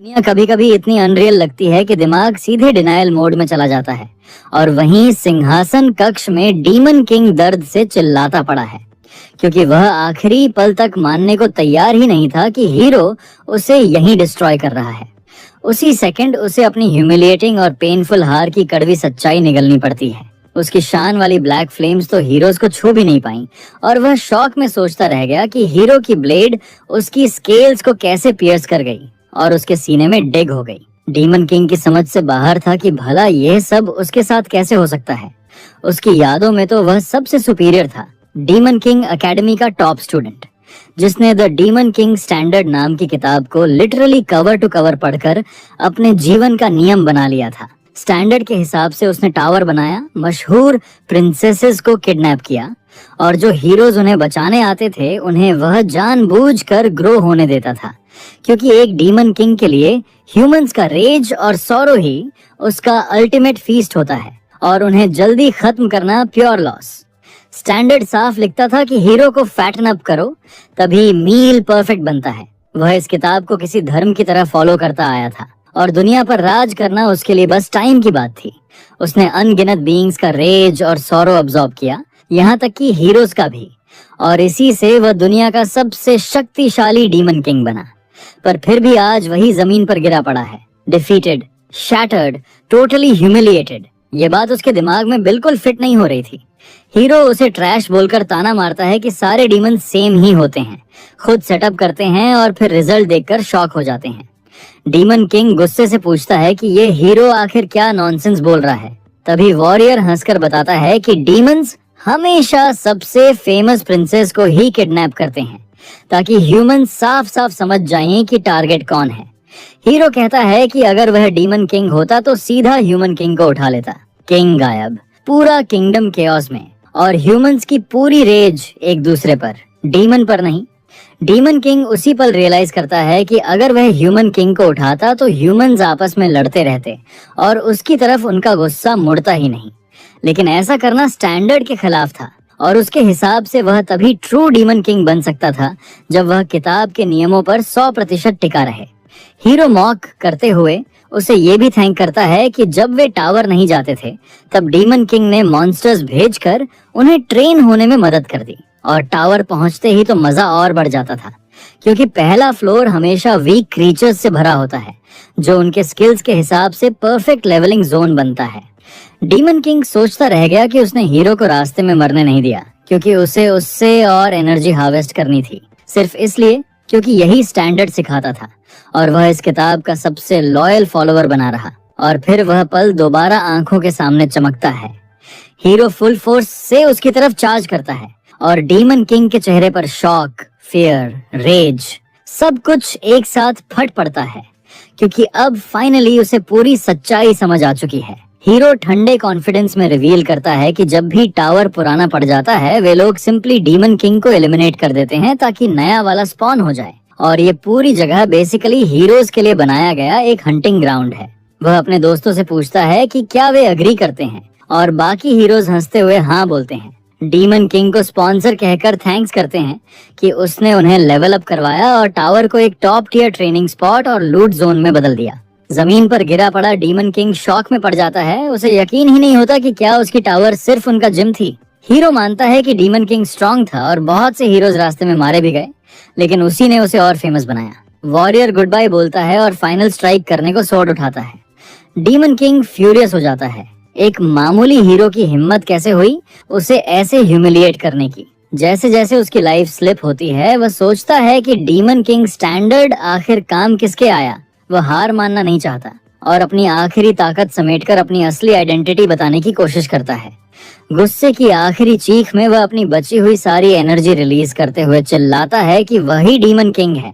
दुनिया कभी कभी इतनी अनरियल लगती है कि दिमाग सीधे डिनायल मोड में चला जाता है। और वहीं सिंहासन कक्ष में डीमन किंग दर्द से चिल्लाता पड़ा है, क्योंकि वह आखिरी पल तक मानने को तैयार ही नहीं था कि हीरो उसे यहीं डिस्ट्रॉय कर रहा है। उसी सेकंड उसे अपनी ह्यूमिलिएटिंग और पेनफुल हार की कड़वी सच्चाई निगलनी पड़ती है। उसकी शान वाली ब्लैक फ्लेम्स तो हीरोज को छू भी नहीं पाई, और वह शॉक में सोचता रह गया कि हीरो की ब्लेड उसकी स्केल्स को कैसे पियर्स कर गई और उसके सीने में डिग हो गई। डीमन किंग की समझ से बाहर था कि भला यह सब उसके साथ कैसे हो सकता है। उसकी यादों में तो वह सबसे सुपीरियर था, डीमन किंग एकेडमी का टॉप स्टूडेंट, जिसने द डीमन किंग स्टैंडर्ड नाम की किताब को लिटरली कवर टू कवर पढ़कर अपने जीवन का नियम बना लिया था। स्टैंडर्ड के हिसाब से उसने टावर बनाया, मशहूर प्रिंसेसेस को किडनैप किया, और जो हीरोज उन्हें बचाने आते थे उन्हें वह जानबूझकर ग्रो होने देता था, क्योंकि एक डीमन किंग के लिए ह्यूमंस का रेज और सॉरो ही उसका अल्टीमेट फीस्ट होता है, और उन्हें जल्दी खत्म करना प्योर लॉस। स्टैंडर्ड साफ लिखता था कि हीरो को फैटन अप करो, तभी मील परफेक्ट बनता है। वह इस किताब को किसी धर्म की तरह फॉलो करता आया था, और दुनिया पर राज करना उसके लिए बस टाइम की बात थी। उसने अनगिनत बीइंग्स का रेज और सॉरो अब्सॉर्ब किया, यहाँ तक कि हीरोज का भी, और इसी से वह दुनिया का सबसे शक्तिशाली डीमन किंग बना। पर फिर भी आज वही जमीन पर गिरा पड़ा है, डिफीटेड, शैटर्ड, टोटली ह्यूमिलिएटेड। ये बात उसके दिमाग में बिल्कुल फिट नहीं हो रही थी। हीरो उसे ट्रैश बोलकर ताना मारता है कि सारे डीमन सेम ही होते हैं, खुद सेटअप करते हैं और फिर रिजल्ट देखकर शॉक हो जाते हैं। डीमन किंग गुस्से से पूछता है कि ये हीरो आखिर क्या नॉनसेंस बोल रहा है। तभी वॉरियर हंसकर बताता है कि डीमंस हमेशा सबसे फेमस प्रिंसेस को ही किडनैप करते हैं, ताकि ह्यूमन साफ साफ समझ जाएं कि टारगेट कौन है। हीरो कहता है कि अगर वह डीमन किंग होता तो सीधा ह्यूमन किंग को उठा लेता। किंग गायब, पूरा किंगडम केओस में, और ह्यूमंस की पूरी रेज एक दूसरे पर, डीमन पर नहीं। डीमन किंग उसी पल रियलाइज करता है कि अगर वह ह्यूमन किंग को उठाता तो ह्यूमंस आपस में लड़ते रहते और उसकी तरफ उनका गुस्सा मुड़ता ही नहीं। लेकिन ऐसा करना स्टैंडर्ड के खिलाफ था, और उसके हिसाब से वह तभी ट्रू डीमन किंग बन सकता था जब वह किताब के नियमों पर 100% टिका रहे। हीरो मॉक करते हुए उसे ये भी थैंक करता है कि जब वे टावर नहीं जाते थे तब डीमन किंग ने मॉन्स्टर्स भेजकर उन्हें ट्रेन होने में मदद कर दी, और टावर पहुंचते ही तो मजा और बढ़ जाता था, क्योंकि पहला फ्लोर हमेशा वीक क्रीचर्स से भरा होता है, जो उनके स्किल्स के हिसाब से परफेक्ट लेवलिंग जोन बनता है। डीमन किंग सोचता रह गया कि उसने हीरो को रास्ते में मरने नहीं दिया, क्योंकि उसे उससे और एनर्जी हार्वेस्ट करनी थी, सिर्फ इसलिए क्योंकि यही स्टैंडर्ड सिखाता था, और वह इस किताब का सबसे लॉयल फॉलोवर बना रहा। और फिर वह पल दोबारा आंखों के सामने चमकता है। हीरो फुल फोर्स से उसकी तरफ चार्ज करता है, और डीमन किंग के चेहरे पर शॉक, फियर, रेज, सब कुछ एक साथ फट पड़ता है, क्योंकि अब फाइनली उसे पूरी सच्चाई समझ आ चुकी है। हीरो ठंडे कॉन्फिडेंस में रिवील करता है कि जब भी टावर पुराना पड़ जाता है वे लोग सिंपली डीमन किंग को एलिमिनेट कर देते हैं ताकि नया वाला स्पॉन हो जाए, और ये पूरी जगह बेसिकली हीरोज के लिए बनाया गया एक हंटिंग ग्राउंड है। वह अपने दोस्तों से पूछता है कि क्या वे अग्री करते हैं, और बाकी हीरोज हंसते हुए हाँ बोलते हैं। डीमन किंग को स्पॉन्सर कहकर थैंक्स करते हैं कि उसने उन्हें लेवल अप करवाया और टावर को एक टॉप टियर ट्रेनिंग स्पॉट और लूट जोन में बदल दिया। जमीन पर गिरा पड़ा डीमन किंग शॉक में पड़ जाता है। उसे यकीन ही नहीं होता कि क्या उसकी टावर सिर्फ उनका जिम थी। हीरो मानता है कि डीमन किंग स्ट्रांग था और बहुत से हीरोज रास्ते में मारे भी गए, लेकिन उसी ने उसे और फेमस बनाया। वॉरियर गुड बाय बोलता है और फाइनल स्ट्राइक करने को स्वॉर्ड उठाता है। डीमन किंग फ्यूरियस हो जाता है, एक मामूली हीरो की हिम्मत कैसे हुई उसे ऐसे ह्यूमिलिएट करने की। जैसे जैसे उसकी लाइफ स्लिप होती है वह सोचता है कि डीमन किंग स्टैंडर्ड आखिर काम किसके आया। वह हार मानना नहीं चाहता और अपनी आखिरी ताकत समेटकर अपनी असली आइडेंटिटी बताने की कोशिश करता है। गुस्से की आखिरी चीख में वह अपनी बची हुई सारी एनर्जी रिलीज करते हुए चिल्लाता है कि वही डीमन किंग है।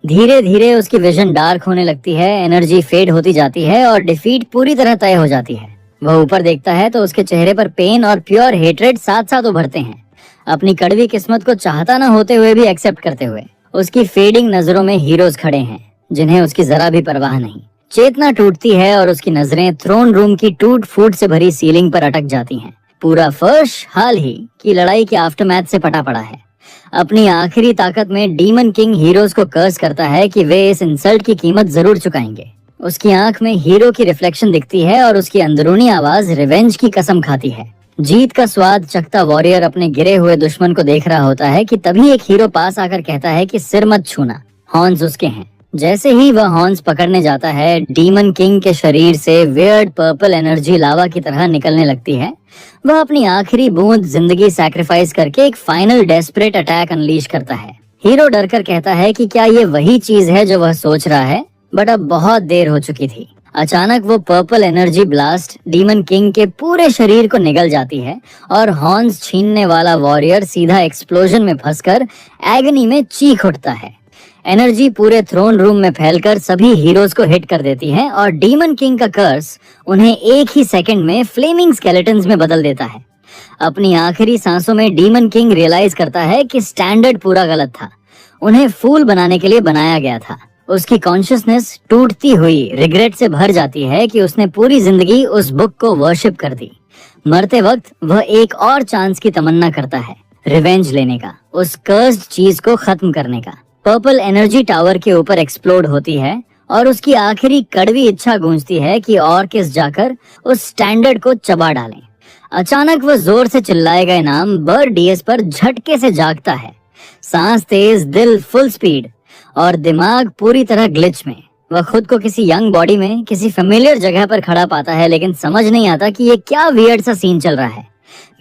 धीरे धीरे उसकी विजन डार्क होने लगती है, एनर्जी फेड होती जाती है और डिफीट पूरी तरह तय हो जाती है। वह ऊपर देखता है तो उसके चेहरे पर पेन और प्योर हेट्रेड साथ साथ उभरते हैं, अपनी कड़वी किस्मत को चाहता न होते हुए भी एक्सेप्ट करते हुए। उसकी फेडिंग नजरों में हीरोज खड़े हैं जिन्हें उसकी जरा भी परवाह नहीं। चेतना टूटती है और उसकी नजरें थ्रोन रूम की टूट फूट से भरी सीलिंग पर अटक जाती हैं। पूरा फर्श हाल ही की लड़ाई के आफ्टरमैथ से पटा पड़ा है। अपनी आखिरी ताकत में डीमन किंग हीरोज को कर्स करता है कि वे इस इंसल्ट की कीमत जरूर चुकाएंगे। उसकी आंख में हीरो की रिफ्लेक्शन दिखती है और उसकी अंदरूनी आवाज रिवेंज की कसम खाती है। जीत का स्वाद चखता वॉरियर अपने गिरे हुए दुश्मन को देख रहा होता है कि तभी एक हीरो पास आकर कहता है कि सिर मत छूना, हॉर्न्स उसके हैं। जैसे ही वह हॉर्न्स पकड़ने जाता है, डीमन किंग के शरीर से वियर्ड पर्पल एनर्जी लावा की तरह निकलने लगती है। वह अपनी आखिरी बूंद जिंदगी सैक्रिफाइस करके एक फाइनल डेस्परेट अटैक अनलीश करता है। हीरो डरकर कहता है कि क्या ये वही चीज है जो वह सोच रहा है, बट अब बहुत देर हो चुकी थी। अचानक वो purple energy blast demon king के पूरे शरीर को निगल जाती है और हॉर्न्स छीनने वाला वॉरियर सीधा एक्सप्लोजन में फंसकर एगनी में चीख उठता है। एनर्जी पूरे थ्रोन रूम में फैलकर सभी हीरोज को हिट कर देती है और डीमन किंग का कर्स उन्हें एक ही सेकंड में फ्लेमिंग स्केलेटन्स में बदल देता है। अपनी आखिरी सांसों में डीमन किंग रियलाइज करता है कि स्टैंडर्ड पूरा गलत था, उन्हें फूल बनाने के लिए बनाया गया था। उसकी कॉन्शियसनेस टूटती हुई रिग्रेट से भर जाती है कि उसने पूरी जिंदगी उस बुक को वर्शिप कर दी। मरते वक्त वह एक और चांस की तमन्ना करता है, रिवेंज लेने का, उस कर्स्ड चीज को खत्म करने का। पर्पल एनर्जी टावर के ऊपर एक्सप्लोड होती है और उसकी आखिरी कड़वी इच्छा गूंजती है कि ऑर्किस जाकर उस स्टैंडर्ड को चबा डालें। अचानक वह जोर से चिल्लाए गए नाम बर्ड डीएस पर झटके से जागता है। सांस तेज, दिल फुल स्पीड और दिमाग पूरी तरह ग्लिच में। वह खुद को किसी यंग बॉडी में किसी फेमिलियर जगह पर खड़ा पाता है, लेकिन समझ नहीं आता कि ये क्या वियर्ड सा सीन चल रहा है।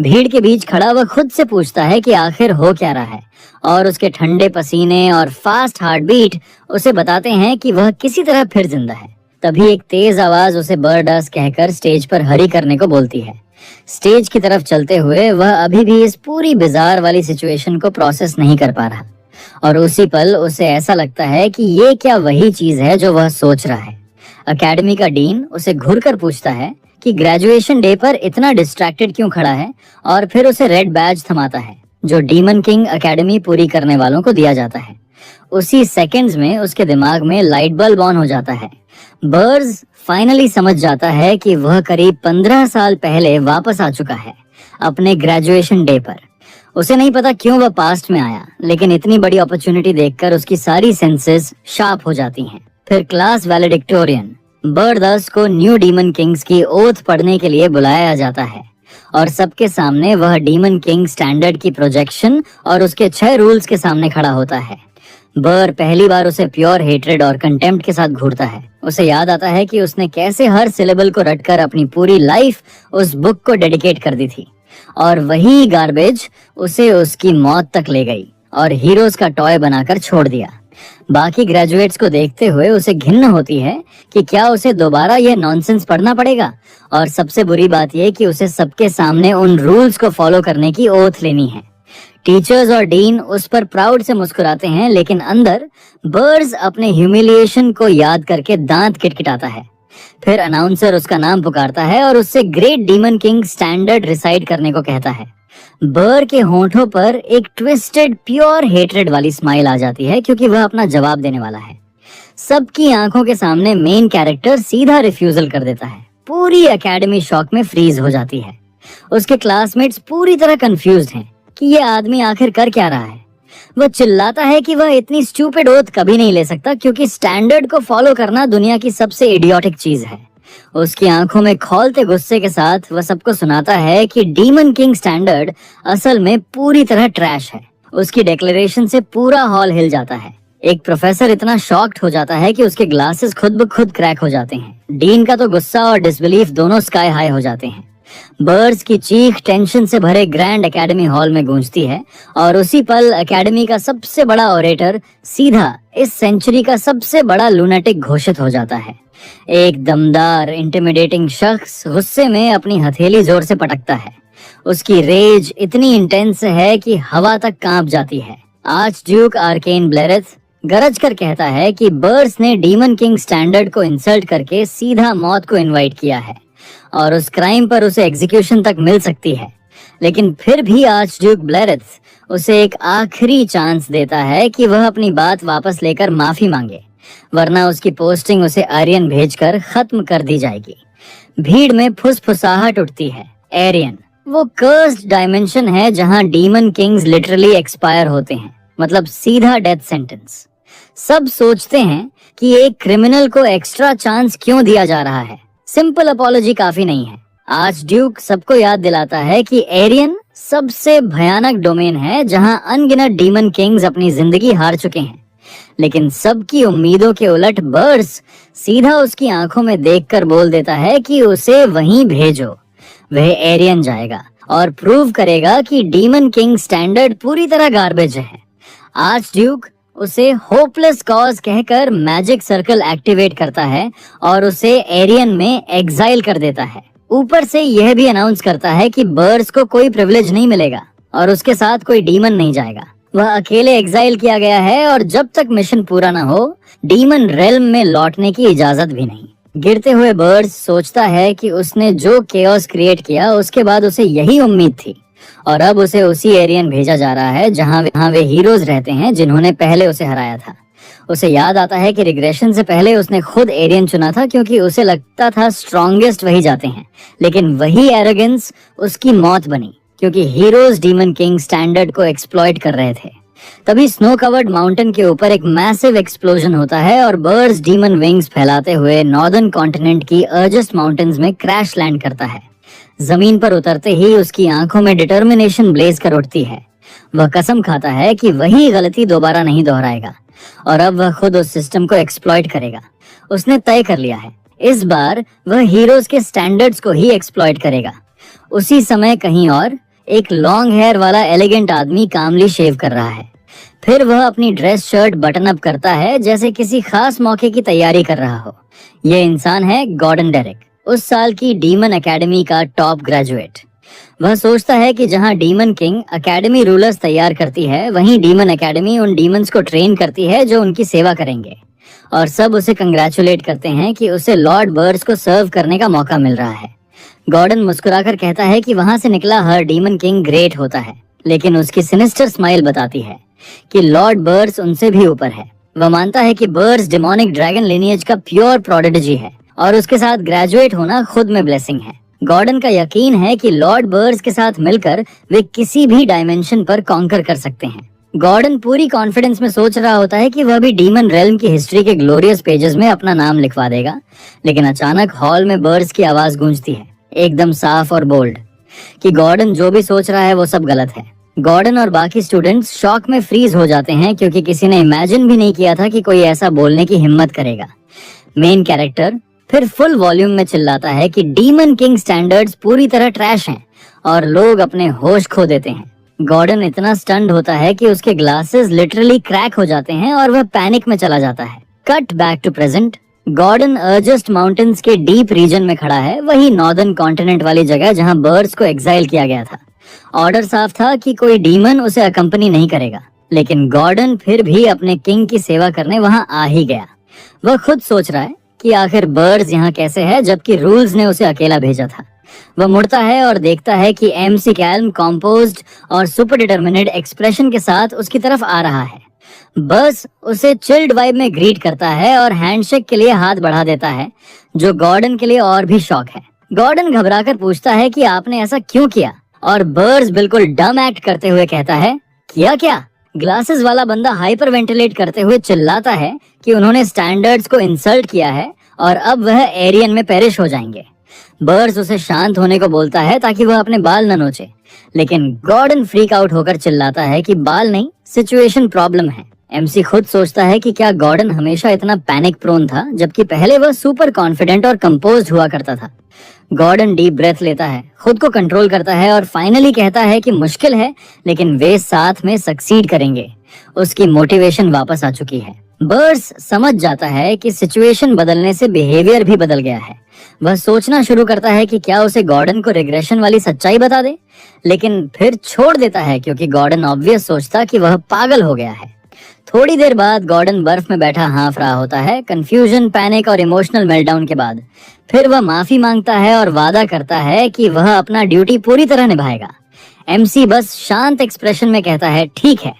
भीड़ के बीच खड़ा वह खुद से पूछता है कि आखिर हो क्या रहा है, और उसके ठंडे पसीने और फास्ट हार्ट बीट उसे बताते हैं कि वह किसी तरह फिर जिंदा है। तभी एक तेज आवाज उसे बर्डस कहकर स्टेज पर हरी करने को बोलती है। स्टेज की तरफ चलते हुए वह अभी भी इस पूरी बिजार वाली सिचुएशन को प्रोसेस नहीं कर पा रहा और उसी पल उसे ऐसा लगता है कि ये क्या वही चीज है जो वह सोच रहा है। अकेडमी का डीन उसे घूर कर पूछता है कि ग्रेजुएशन डे पर इतना डिस्ट्रैक्टेड क्यों खड़ा है, और फिर उसे रेड बैज थमाता है जो डीमन किंग एकेडमी पूरी करने वालों को दिया जाता है। उसी सेकंड्स में उसके दिमाग में लाइट बल्ब ऑन हो जाता है। बर्ज फाइनली समझ जाता है कि वह करीब 15 साल पहले वापस आ चुका है अपने ग्रेजुएशन डे पर। उसे नहीं पता क्यों वह पास्ट में आया, लेकिन इतनी बड़ी अपॉर्चुनिटी देखकर उसकी सारी सेंसेस शार्प हो जाती हैं। फिर क्लास वैलेडिक्टोरियन बर्डस को न्यू डीमन किंग्स की ओथ पढ़ने के लिए बुलाया जाता है और सबके सामने वह डीमन किंग स्टैंडर्ड की प्रोजेक्शन और उसके 6 रूल्स के सामने खड़ा होता है। बर पहली बार उसे प्योर हेट्रेड और कंटेम्प्ट के साथ घूरता है। उसे याद आता है कि उसने कैसे हर सिलेबल को रटकर अपनी पूरी लाइफ उस बुक को डेडिकेट कर दी थी, और वही गार्बेज उसे उसकी मौत तक ले गई और हीरोज का टॉय बनाकर छोड़ दिया। बाकी ग्रेजुएट्स को देखते हुए उसे घिन्न होती है कि क्या उसे दोबारा यह नॉनसेंस पढ़ना पड़ेगा, और सबसे बुरी बात यह कि उसे सबके सामने उन रूल्स को फॉलो करने की ओथ लेनी है। टीचर्स और डीन उस पर प्राउड से मुस्कुराते हैं, लेकिन अंदर बर्ज अपने ह्यूमिलिएशन को याद करके दांत किटकिटाता है। फिर अनाउंसर उसका नाम पुकारता है और उससे ग्रेट डीमन किंग स्टैंडर्ड रिसाइड करने को कहता है। बर के होंठों पर एक ट्विस्टेड प्योर हेट्रेड वाली स्माइल आ जाती है, क्योंकि वह अपना जवाब देने वाला है। सबकी आंखों के सामने मेन कैरेक्टर सीधा रिफ्यूजल कर देता है। पूरी एकेडमी शॉक में फ्रीज हो जाती है। उसके क्लासमेट्स पूरी तरह कंफ्यूज्ड हैं कि ये आदमी आखिर कर क्या रहा है। वह चिल्लाता है कि वह इतनी स्टूपिड ओथ कभी नहीं ले सकता, क्योंकि स्टैंडर्ड को फॉलो करना दुनिया की सबसे इडियोटिक चीज है। उसकी आंखों में खौलते गुस्से के साथ वह सबको सुनाता है कि डीमन किंग स्टैंडर्ड असल में पूरी तरह ट्रैश है। उसकी डिक्लेरेशन से पूरा हॉल हिल जाता है। एक प्रोफेसर इतना शॉक्ड हो जाता है कि उसके ग्लासेस खुद ब खुद क्रैक हो जाते हैं। डीन का तो गुस्सा और डिसबिलीफ दोनों स्काई हाई हो जाते हैं। बर्ड्स की चीख टेंशन से भरे ग्रैंड एकेडमी हॉल में गूंजती है, और उसी पल एकेडमी का सबसे बड़ा ओरेटर सीधा इस सेंचुरी का सबसे बड़ा लूनेटिक घोषित हो जाता है। एक दमदार इंटिमिडेटिंग शख्स गुस्से में अपनी हथेली जोर से पटकता है। उसकी रेज इतनी इंटेंस है कि हवा तक कांप जाती है। आर्च ड्यूक आर्केन ब्लेरेथ गरज कर कहता है कि बर्ड्स ने डीमन किंग स्टैंडर्ड को इंसल्ट करके सीधा मौत को इनवाइट किया है, और उस क्राइम पर उसे एग्जीक्यूशन तक मिल सकती है। लेकिन फिर भी आर्च ड्यूक ब्लेरेथ उसे एक आखिरी चांस देता है कि वह अपनी बात वापस लेकर माफी मांगे, वरना उसकी पोस्टिंग उसे आर्यन भेजकर खत्म कर दी जाएगी। भीड़ में फुसफुसाहट उठती है। एरियन वो कर्स्ड डायमेंशन है जहां डीमन किंग्स लिटरली एक्सपायर होते हैं, मतलब सीधा डेथ सेंटेंस। सब सोचते हैं कि एक क्रिमिनल को एक्स्ट्रा चांस क्यों दिया जा रहा है, सिंपल अपॉलॉजी काफी नहीं है। आर्च ड्यूक सबको याद दिलाता है कि एरियन सबसे भयानक डोमेन है जहां अनगिनत डीमन किंग्स अपनी जिंदगी हार चुके हैं, लेकिन सबकी उम्मीदों के उलट बर्स सीधा उसकी आंखों में देखकर बोल देता है कि उसे वहीं भेजो। वह एरियन जाएगा और प्रूव करेगा कि डीमन किंग स्टैंडर्ड पूरी तरह गार्बेज है। आर्च ड्यूक उसे होपलेस कॉज कहकर मैजिक सर्कल एक्टिवेट करता है और उसे एरियन में एग्जाइल कर देता है। ऊपर से यह भी अनाउंस करता है कि बर्स को कोई प्रिविलेज नहीं मिलेगा और उसके साथ कोई डीमन नहीं जाएगा। वह अकेले एग्जाइल किया गया है और जब तक मिशन पूरा ना हो डीमन रेल्म में लौटने की इजाजत भी नहीं। गिरते हुए बर्स सोचता है कि उसने जो केओस क्रिएट किया उसके बाद उसे यही उम्मीद थी और अब उसे उसी एरियन भेजा जा रहा है जहां वे हीरोज रहते हैं जिन्होंने पहले उसे हराया था। उसे याद आता है कि रिग्रेशन से पहले उसने खुद एरियन चुना था क्योंकि उसे लगता था स्ट्रॉन्गेस्ट वही जाते हैं, लेकिन वही एरोगेंस उसकी मौत बनी क्योंकि हीरोज डीमन किंग स्टैंडर्ड को एक्सप्लॉइट कर रहे थे। तभी स्नो कवर्ड माउंटेन के ऊपर एक मैसिव एक्सप्लोजन होता है और बर्स डीमन विंग्स फैलाते हुए नॉर्दर्न कॉन्टिनेंट की अर्जेस्ट माउंटेन्स में क्रैश लैंड करता है। जमीन पर उतरते ही उसकी आंखों में डिटर्मिनेशन ब्लेज कर उठती है। वह कसम खाता है कि वही गलती दोबारा नहीं दोहराएगा और अब वह खुद उस सिस्टम को एक्सप्लॉइट करेगा। उसने तय कर लिया है, इस बार वह हीरोज के स्टैंडर्ड्स को ही एक्सप्लॉइट करेगा। उसी समय कहीं और एक लॉन्ग हेयर वाला एलिगेंट आदमी कामली शेव कर रहा है। फिर वह अपनी ड्रेस शर्ट बटन अप करता है जैसे किसी खास मौके की तैयारी कर रहा हो। यह इंसान है गॉर्डन डेरेक, उस साल की डीमन एकेडमी का टॉप ग्रेजुएट। वह सोचता है कि जहां डीमन किंग एकेडमी रूलर्स तैयार करती है, वहीं डीमन एकेडमी उन डीमंस को ट्रेन करती है जो उनकी सेवा करेंगे। और सब उसे कंग्रेचुलेट करते हैं कि उसे लॉर्ड बर्स को सर्व करने का मौका मिल रहा है। गॉर्डन मुस्कुराकर कहता है कि वहां से निकला हर डीमन किंग ग्रेट होता है, लेकिन उसकी सिनिस्टर स्माइल बताती है कि लॉर्ड बर्स उनसे भी ऊपर है। वह मानता है कि बर्स डिमोनिक ड्रैगन लिनिएज का प्योर प्रोडिजी है और उसके साथ ग्रेजुएट होना खुद में ब्लेसिंग है। गॉर्डन का यकीन है कि लॉर्ड बर्स के साथ मिलकर वे किसी भी डायमेंशन पर कॉन्कर कर सकते हैं। गॉर्डन पूरी कॉन्फिडेंस में सोच रहा होता है कि वह भी डीमन रेल्म की हिस्ट्री के ग्लोरियस पेजेस में अपना नाम लिखवा देगा, लेकिन अचानक हॉल में बर्स की आवाज गूंजती है, एकदम साफ और बोल्ड, कि गॉर्डन जो भी सोच रहा है वो सब गलत है। गॉर्डन और बाकी स्टूडेंट्स शॉक में फ्रीज हो जाते हैं क्योंकि किसी ने इमेजिन भी नहीं किया था कि कोई ऐसा बोलने की हिम्मत करेगा। मेन कैरेक्टर फिर फुल वॉल्यूम में चिल्लाता है कि डीमन किंग स्टैंडर्ड्स पूरी तरह ट्रैश हैं और लोग अपने होश खो देते हैं। गॉर्डन इतना स्टन्ड होता है कि उसके ग्लासेस लिटरली क्रैक हो जाते हैं और वह पैनिक में चला जाता है। Cut back to present. Gordon अर्जेस्ट माउंटेन्स के डीप रीजन में खड़ा है, वही नॉर्दर्न कॉन्टिनेंट वाली जगह जहां बर्ड्स को एग्जाइल किया गया था। ऑर्डर साफ था कि कोई डीमन उसे अकंपनी नहीं करेगा, लेकिन गॉर्डन फिर भी अपने किंग की सेवा करने वहां आ ही गया। वह खुद सोच रहा है कि आखिर बर्ड्स यहाँ कैसे है जबकि रूल्स ने उसे अकेला भेजा था। वह मुड़ता है और देखता है कि एमसी कैल्म कॉम्पोज्ड और सुपर डिटरमिनेड एक्सप्रेशन के साथ उसकी तरफ आ रहा है। बस उसे चिल्ड वाइब में ग्रीट करता है और हैंडशेक के लिए हाथ बढ़ा देता है, जो गॉर्डन के लिए और भी शॉक है। गॉर्डन घबराकर पूछता है कि आपने ऐसा क्यों किया, और बर्ड्स बिल्कुल डम एक्ट करते हुए कहता है, किया क्या? ग्लासेस वाला बंदा हाइपर वेंटिलेट करते हुए चिल्लाता है कि उन्होंने स्टैंडर्ड्स को इंसल्ट किया है और अब वह एरियन में पेरिश हो जाएंगे। बर्ड्स उसे शांत होने को बोलता है ताकि वह अपने बाल न नोचे, लेकिन गॉर्डन फ्रीक आउट होकर चिल्लाता है कि बाल नहीं, सिचुएशन प्रॉब्लम है। एमसी खुद सोचता है कि क्या गॉर्डन हमेशा इतना पैनिक प्रोन था, जबकि पहले वह सुपर कॉन्फिडेंट और कंपोज्ड हुआ करता था। गॉर्डन डीप ब्रेथ लेता है, खुद को कंट्रोल करता है और फाइनली कहता है कि मुश्किल है लेकिन वे साथ में सक्सीड करेंगे। उसकी मोटिवेशन वापस आ चुकी है। बर्स समझ जाता है कि सिचुएशन बदलने से बिहेवियर भी बदल गया है। वह सोचना शुरू करता है कि क्या उसे गॉर्डन को रिग्रेशन वाली सच्चाई बता दे, लेकिन फिर छोड़ देता है क्योंकि गॉर्डन ऑब्वियस सोचता कि वह पागल हो गया है। थोड़ी देर बाद गॉर्डन बर्फ में बैठा हाँफ रहा होता है, कंफ्यूजन, पैनिक और इमोशनल मेल्टडाउन के बाद। फिर वह माफी मांगता है और वादा करता है कि वह अपना ड्यूटी पूरी तरह निभाएगा। एमसी बस शांत एक्सप्रेशन में कहता है, ठीक है।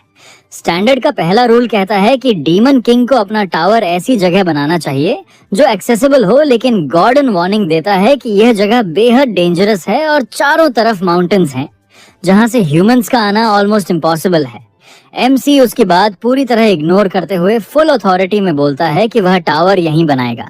स्टैंडर्ड का पहला रूल कहता है कि डीमन किंग को अपना टावर ऐसी जगह बनाना चाहिए जो एक्सेसिबल हो, लेकिन गॉर्डन वार्निंग देता है कि यह जगह बेहद डेंजरस है और चारों तरफ माउंटेन्स हैं जहां से ह्यूमंस का आना ऑलमोस्ट इम्पॉसिबल है। एमसी उसकी बात पूरी तरह इग्नोर करते हुए फुल अथॉरिटी में बोलता है कि वह टावर यहीं बनाएगा।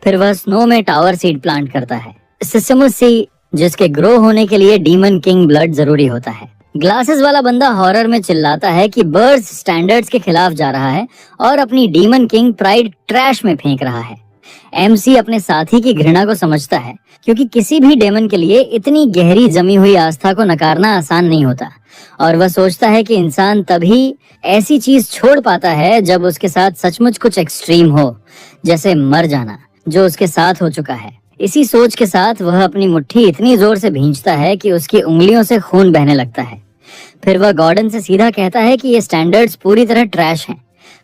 फिर वह स्नो में टावर सीड प्लांट करता है, सिसमस सी, जिसके ग्रो होने के लिए डीमन किंग ब्लड जरूरी होता है। ग्लासेस वाला बंदा हॉरर में चिल्लाता है कि बर्स स्टैंडर्ड्स के खिलाफ जा रहा है और अपनी डीमन किंग प्राइड ट्रैश में फेंक रहा है। एमसी अपने साथी की घृणा को समझता है, क्योंकि किसी भी डेमन के लिए इतनी गहरी जमी हुई आस्था को नकारना आसान नहीं होता, और वह सोचता है कि इंसान तभी ऐसी चीज छोड़ पाता है जब उसके साथ सचमुच कुछ एक्सट्रीम हो, जैसे मर जाना, जो उसके साथ हो चुका है। इसी सोच के साथ वह अपनी मुट्ठी इतनी जोर से भींचता है कि उसकी उंगलियों से खून बहने लगता है। फिर वह गॉर्डन से सीधा कहता है कि ये स्टैंडर्ड्स पूरी तरह ट्रैश हैं,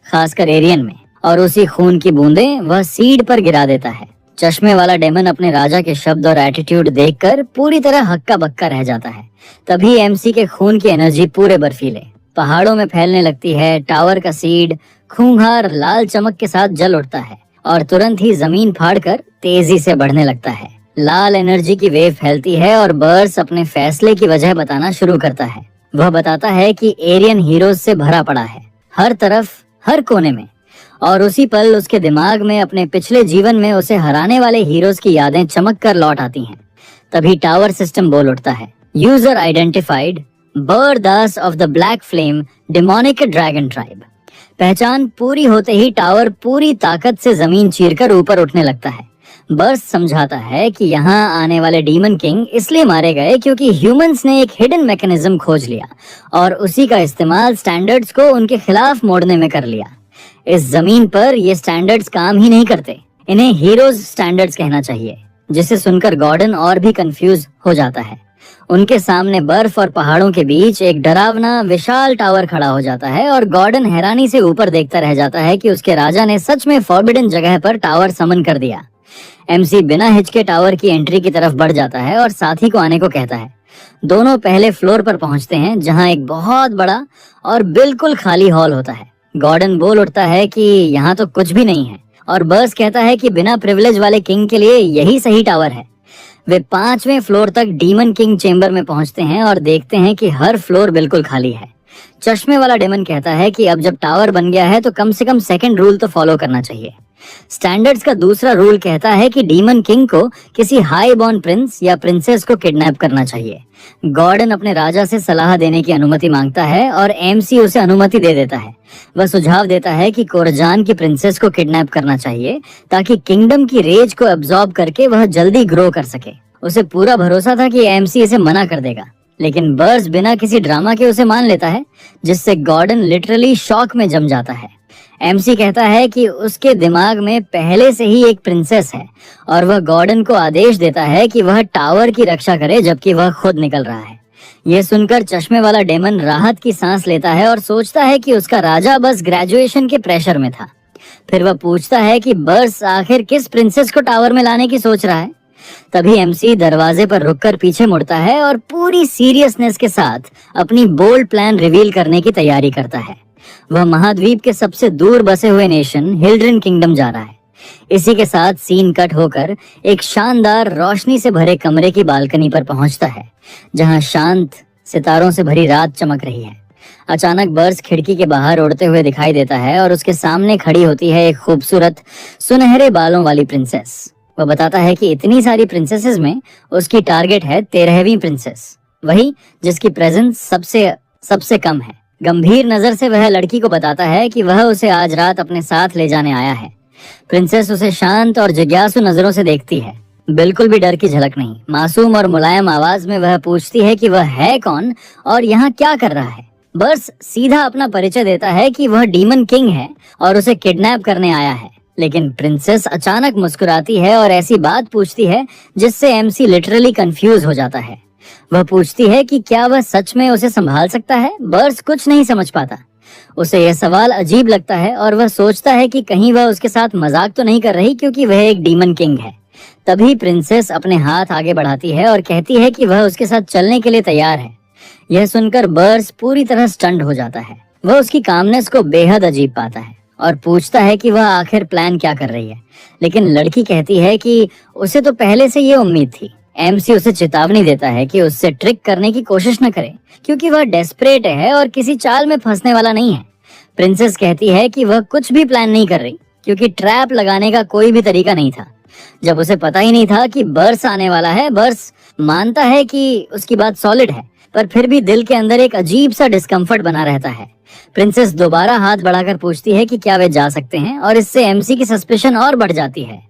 खासकर एरियन में, और उसी खून की बूंदें वह सीड पर गिरा देता है। चश्मे वाला डेमन अपने राजा के शब्द और एटीट्यूड देखकर पूरी तरह हक्का बक्का रह जाता है। तभी एमसी के खून की एनर्जी पूरे बर्फीले पहाड़ों में फैलने लगती है। टावर का सीड खूंखार लाल चमक के साथ जल उठता है और तुरंत ही जमीन फाड़कर तेजी से बढ़ने लगता है। लाल एनर्जी की वेव फैलती है और बर्स अपने फैसले की वजह बताना शुरू करता है। वह बताता है कि एरियन हीरोज से भरा पड़ा है, हर तरफ, हर कोने में, और उसी पल उसके दिमाग में अपने पिछले जीवन में उसे हराने वाले हीरोज की यादें चमक कर लौट आती हैं। तभी टावर सिस्टम बोल उठता है, यूजर आइडेंटिफाइड, बरदास of the black flame demonic dragon tribe. पहचान पूरी होते ही टावर पूरी ताकत से जमीन चीरकर ऊपर उठने लगता है। बर्स समझाता है कि यहाँ आने वाले डीमन किंग इसलिए मारे गए क्योंकि ह्यूमंस ने एक हिडन मैकेनिज्म खोज लिया और उसी का इस्तेमाल स्टैंडर्ड्स को उनके खिलाफ मोड़ने में कर लिया। इस जमीन पर ये स्टैंडर्ड्स काम ही नहीं करते, इन्हें हीरोज स्टैंडर्ड्स कहना चाहिए। जिसे सुनकर गॉर्डन और भी कंफ्यूज हो जाता है। उनके सामने बर्फ और पहाड़ों के बीच एक डरावना विशाल टावर खड़ा हो जाता है और गॉर्डन हैरानी से ऊपर देखता रह जाता है कि उसके राजा ने सच में फॉरबिडन जगह पर टावर समन कर दिया। एमसी बिना हिचके टावर की एंट्री की तरफ बढ़ जाता है और साथी को आने को कहता है। दोनों पहले फ्लोर पर पहुंचते हैं जहां एक बहुत बड़ा और बिल्कुल खाली हॉल होता है। गॉर्डन बोल उठता है कि यहाँ तो कुछ भी नहीं है और बर्स कहता है कि बिना प्रिविलेज वाले किंग के लिए यही सही टावर है। वे 5वें फ्लोर तक डीमन किंग चेंबर में पहुंचते हैं और देखते हैं कि हर फ्लोर बिल्कुल खाली है। चश्मे वाला डेमन कहता है कि अब जब टावर बन गया है तो कम से कम सेकंड रूल तो फॉलो करना चाहिए। स्टैंडर्ड्स का दूसरा रूल कहता है कि डीमन किंग को किसी हाई बॉर्न प्रिंस या प्रिंसेस को किडनैप करना चाहिए। गॉर्डन अपने राजा से सलाह देने की अनुमति मांगता है और एमसी उसे अनुमति दे देता है। वह सुझाव देता है कि कोरजान की प्रिंसेस को किडनैप करना चाहिए ताकि किंगडम की रेज को एब्जॉर्ब करके वह जल्दी ग्रो कर सके। उसे पूरा भरोसा था कि एमसी इसे मना कर देगा, लेकिन बर्स बिना किसी ड्रामा के उसे मान लेता है, जिससे गॉर्डन लिटरली शॉक में जम जाता है। एमसी कहता है कि उसके दिमाग में पहले से ही एक प्रिंसेस है और वह गॉर्डन को आदेश देता है कि वह टावर की रक्षा करे जबकि वह खुद निकल रहा है। यह सुनकर चश्मे वाला डेमन राहत की सांस लेता है और सोचता है कि उसका राजा बस ग्रेजुएशन के प्रेशर में था। फिर वह पूछता है कि बर्स आखिर किस प्रिंसेस को टावर में लाने की सोच रहा है। तभी एमसी दरवाजे पर रुककर पीछे मुड़ता है और पूरी सीरियसनेस के साथ अपनी बोल्ड प्लान रिवील करने की तैयारी करता है। वह महाद्वीप के सबसे दूर बसे हुए नेशन हिल्ड्रिन किंगडम जा रहा है। इसी के साथ सीन कट होकर एक शानदार रोशनी से भरे कमरे की बालकनी पर पहुंचता है, जहां शांत सितारों से भरी रात चमक रही है। अचानक बर्स खिड़की के बाहर उड़ते हुए दिखाई देता है और उसके सामने खड़ी होती है एक खूबसूरत सुनहरे बालों वाली प्रिंसेस। वह बताता है कि इतनी सारी प्रिंसेसेस में उसकी टारगेट है 13वीं प्रिंसेस, वही जिसकी प्रेजेंस सबसे कम है। गंभीर नजर से वह लड़की को बताता है कि वह उसे आज रात अपने साथ ले जाने आया है। प्रिंसेस उसे शांत और जिज्ञासु नजरों से देखती है, बिल्कुल भी डर की झलक नहीं। मासूम और मुलायम आवाज में वह पूछती है कि वह है कौन और यहाँ क्या कर रहा है। बर्स सीधा अपना परिचय देता है कि वह डीमन किंग है और उसे किडनैप करने आया है, लेकिन प्रिंसेस अचानक मुस्कुराती है और ऐसी बात पूछती है जिससे एमसी लिटरली कंफ्यूज हो जाता है। वह पूछती है कि क्या वह सच में उसे संभाल सकता है। बर्स कुछ नहीं समझ पाता, उसे यह सवाल अजीब लगता है और वह सोचता है कि कहीं वह उसके साथ मजाक तो नहीं कर रही, क्योंकि वह एक डीमन किंग है। तभी प्रिंसेस अपने हाथ आगे बढ़ाती है और कहती है कि वह उसके साथ चलने के लिए तैयार है। यह सुनकर बर्स पूरी तरह स्टन्ड हो जाता है। वह उसकी कामनेस को बेहद अजीब पाता है और पूछता है कि वह आखिर प्लान क्या कर रही है, लेकिन लड़की कहती है कि उसे तो पहले से ये उम्मीद थी। एमसी उसे चेतावनी देता है कि उससे ट्रिक करने की कोशिश न करे, क्योंकि वह डेस्परेट है और किसी चाल में फंसने वाला नहीं है। प्रिंसेस कहती है कि वह कुछ भी प्लान नहीं कर रही, क्योंकि ट्रैप लगाने का कोई भी तरीका नहीं था। जब उसे पता ही नहीं था कि बर्स आने वाला है, बर्स मानता है कि उसकी बात सॉलिड है, पर फिर भी दिल के अंदर एक अजीब सा डिस्कम्फर्ट बना रहता है। प्रिंसेस दोबारा हाथ बढ़ाकर पूछती है कि क्या वे जा सकते हैं, और इससे एमसी की सस्पिशन और बढ़ जाती है।